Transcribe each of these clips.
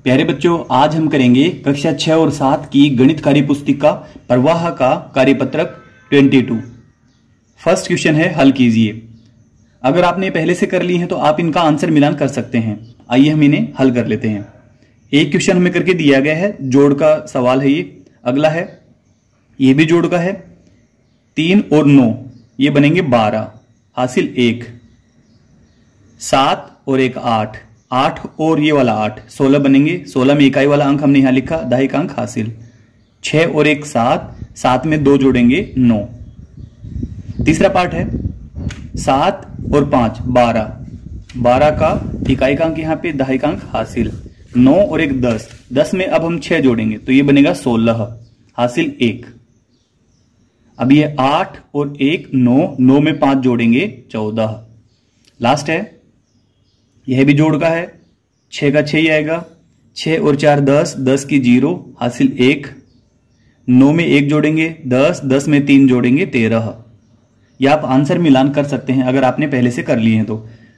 प्यारे बच्चों, आज हम करेंगे कक्षा 6 और 7 की गणित कार्य पुस्तिका प्रवाह का कार्यपत्रक 22। फर्स्ट क्वेश्चन है, हल कीजिए। अगर आपने पहले से कर ली है तो आप इनका आंसर मिलान कर सकते हैं। आइए हम इन्हें हल कर लेते हैं। एक क्वेश्चन हमें करके दिया गया है, जोड़ का सवाल है ये। अगला है, ये भी जोड़ का है। 3 और 9 ये बनेंगे 12, हासिल 1। 7 और 1 8, 8 और ये वाला 8 16 बनेंगे। 16 में इकाई वाला अंक हमने यहां लिखा, दहाई अंक हासिल। 6 और 1 7, 7 में 2 जोड़ेंगे 9। तीसरा पार्ट है 7 और 5 12, 12 का इकाई का अंक यहां पे, दहाई का अंक हासिल। 9 और 1 10, 10 में अब हम 6 जोड़ेंगे तो ये बनेगा 16, हासिल 1। अब ये 8 और 1 9, 9 में 5 जोड़ेंगे 14। लास्ट है, यह भी जोड़ का है। 6 का 6 ही आएगा। 6 और 4 10, 10 की 0, हासिल 1। 9 में 1 जोड़ेंगे 10, 10 में 3 जोड़ेंगे 13। या आप आंसर मिलान कर सकते हैं अगर आपने पहले से कर लिए हैं तो।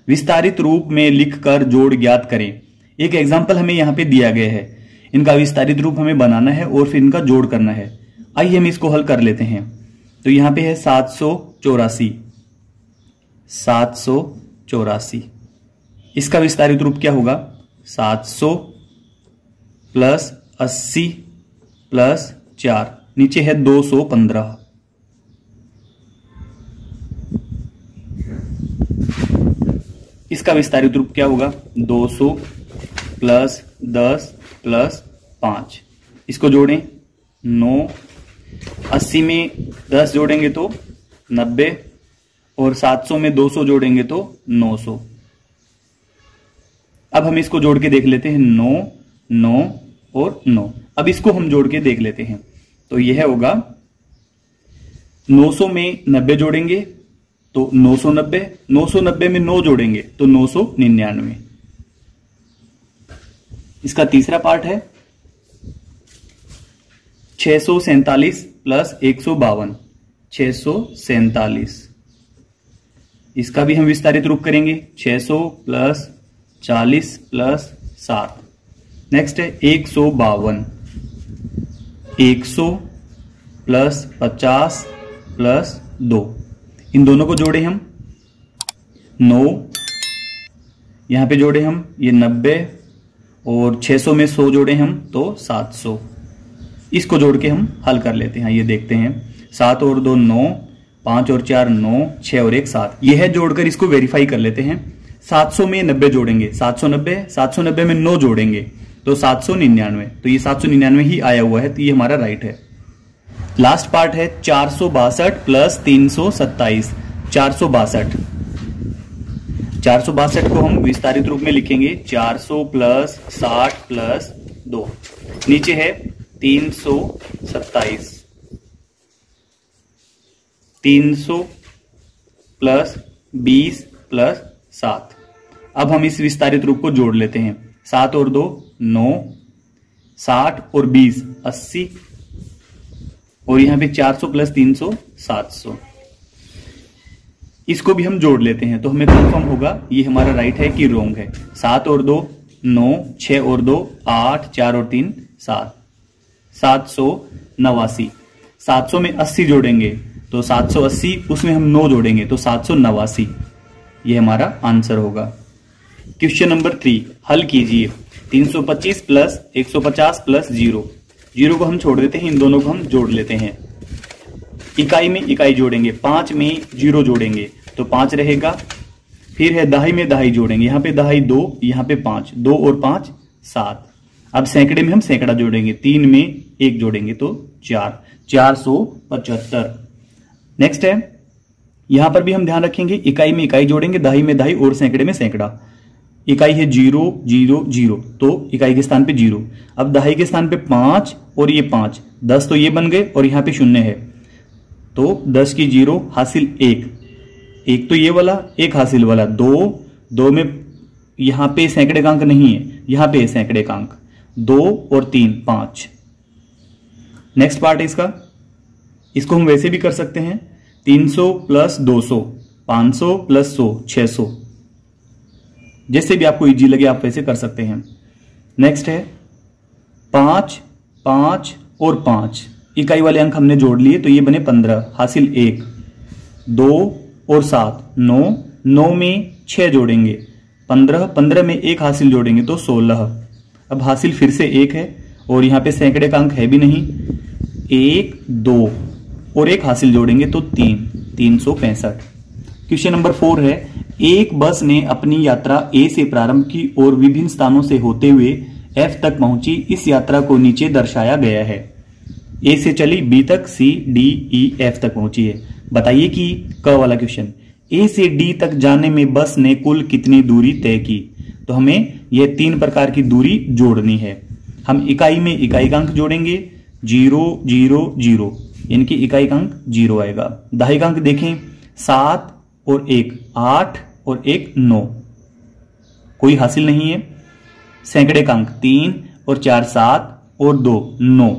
विस्तारित रूप में लिखकर जोड़ ज्ञात करें। एक एग्जाम्पल हमें यहां पे दिया गया है, इनका विस्तारित रूप हमें बनाना है और फिर इनका जोड़ करना है। आइए हम इसको हल कर लेते हैं। तो यहां पे है 784, 784। इसका विस्तारित रूप क्या होगा? 700 प्लस 80 प्लस 4, नीचे है 215। इसका विस्तारित रूप क्या होगा? 200 प्लस 10 प्लस 5। इसको जोड़ें 9, 80 में 10 जोड़ेंगे तो 90, और 700 में 200 जोड़ेंगे तो 900। अब हम इसको जोड़ के देख लेते हैं। 9 9 और 9। अब इसको हम जोड़ के देख लेते हैं। तो यह होगा 900 में 90 जोड़ेंगे तो 990, 990 में 9 जोड़ेंगे तो 999। इसका तीसरा पार्ट है 647 प्लस 152, 647। इसका भी हम विस्तारित रूप करेंगे। 600 प्लस 40 प्लस 7। नेक्स्ट है 152, 100 प्लस 50 प्लस 2। इन दोनों को जोड़े हम 9, यहां पे जोड़े हम ये 90, और 600 में 100 जोड़े हम तो 700। इसको जोड़ के हम हल कर लेते हैं। ये देखते हैं, 7 और 2 9, 5 और 4 9, 6 और 1 7। यह जोड़कर इसको वेरीफाई कर लेते हैं। 700 में 90 जोड़ेंगे, 790, 790 में 9 जोड़ेंगे तो 799। तो ये 799 ही आया हुआ है, तो ये हमारा राइट है। लास्ट पार्ट है 462 प्लस 327, 462। 462 को हम विस्तारित रूप में लिखेंगे 400 प्लस 60 प्लस 2, नीचे है 327। 300 प्लस 20 प्लस 7। अब हम इस विस्तारित रूप को जोड़ लेते हैं। 7 और 2 9, 60 और 20 80, और यहां पे 400 प्लस 300 700। इसको भी हम जोड़ लेते हैं तो हमें कंफर्म होगा ये हमारा राइट है कि रॉन्ग है। 7 और 2 9, 6 और 2 8, 4 और 3 7, 789। 700 में 80 जोड़ेंगे तो 780, उसमें हम 9 जोड़ेंगे तो 789। ये हमारा आंसर होगा। क्वेश्चन नंबर 3, हल कीजिए। 325 प्लस 150 प्लस 0, 0 को हम छोड़ देते हैं, इन दोनों को हम जोड़ लेते हैं। इकाई में इकाई जोड़ेंगे, 5 में 0 जोड़ेंगे तो 5 रहेगा। फिर है दहाई में दहाई जोड़ेंगे, यहां पे दहाई 2, यहां पे 5, 2 और 5 7। अब सैकड़े में हम सैकड़ा जोड़ेंगे, 3 में 1 जोड़ेंगे तो 4, 475। नेक्स्ट है, यहां पर भी हम ध्यान रखेंगे, इकाई में इकाई जोड़ेंगे, दहाई में दहाई और सैकड़े में सैकड़ा। इकाई है 0 0 0, तो इकाई के स्थान पे 0। अब दहाई के स्थान पे 5 और ये 5, 10 तो ये बन गए और यहां पे 0 है तो 10 की 0, हासिल 1। 1 तो ये वाला, 1 हासिल वाला 2, 2 में यहां पे सैकड़े का अंक नहीं है, यहां पे सैकड़े का अंक 2 और 3 5। नेक्स्ट पार्ट है इसका, इसको हम वैसे भी कर सकते हैं। 300 प्लस 200, 500 प्लस 100 600। जैसे भी आपको इजी लगे आप वैसे कर सकते हैं। नेक्स्ट है 5, 5 और 5, इकाई वाले अंक हमने जोड़ लिए तो ये बने 15, हासिल 1, 2 और 7 9, 9 में 6 जोड़ेंगे 15, 15 में 1 हासिल जोड़ेंगे तो 16। अब हासिल फिर से 1 है और यहाँ पे सैकड़े का अंक है भी नहीं, 1, 2 और 1 हासिल जोड़ेंगे तो 3, 365। क्वेश्चन नंबर 4 है, एक बस ने अपनी यात्रा ए से प्रारंभ की और विभिन्न स्थानों से होते हुए एफ तक पहुंची। इस यात्रा को नीचे दर्शाया गया है। ए से चली बी तक, सी डी ई एफ तक पहुंची है। बताइए कि क वाला क्वेश्चन, ए से डी तक जाने में बस ने कुल कितनी दूरी तय की। तो हमें यह 3 प्रकार की दूरी जोड़नी है। हम इकाई में इकाई का अंक जोड़ेंगे 0 0 0, इनकी इकाई का अंक 0 आएगा। दहाई का अंक देखें 7 और 1 8 और 1 9, कोई हासिल नहीं है। सैकड़े का अंक 3 और 4 7 और 2 9,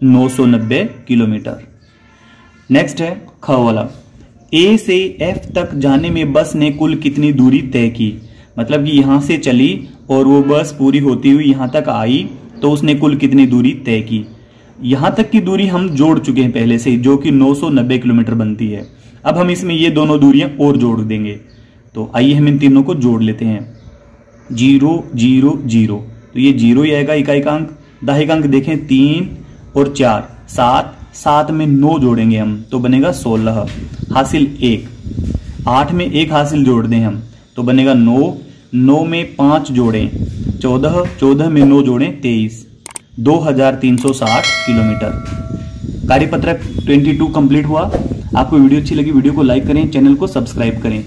990 किलोमीटर। नेक्स्ट है ख वाला, ए से एफ तक जाने में बस ने कुल कितनी दूरी तय की। मतलब कि यहां से चली और वो बस पूरी होती हुई यहां तक आई तो उसने कुल कितनी दूरी तय की। यहां तक की दूरी हम जोड़ चुके हैं पहले से, जो कि 990 किलोमीटर बनती है। अब हम इसमें ये दोनों दूरियां और जोड़ देंगे। तो आइए हम इन तीनों को जोड़ लेते हैं। 0 0 0, तो ये 0 ही आएगा इकाई का अंक। दहाई का अंक देखें 3 और 4 7, 7 में 9 जोड़ेंगे हम तो बनेगा 16, हासिल 1। 8 में 1 हासिल जोड़ दें हम तो बनेगा 9, 9 में 5 जोड़ें 14, 14 में 9 जोड़ें 23, 2360 किलोमीटर। कार्यपत्रक 22 कंप्लीट हुआ। आपको वीडियो अच्छी लगी, वीडियो को लाइक करें, चैनल को सब्सक्राइब करें।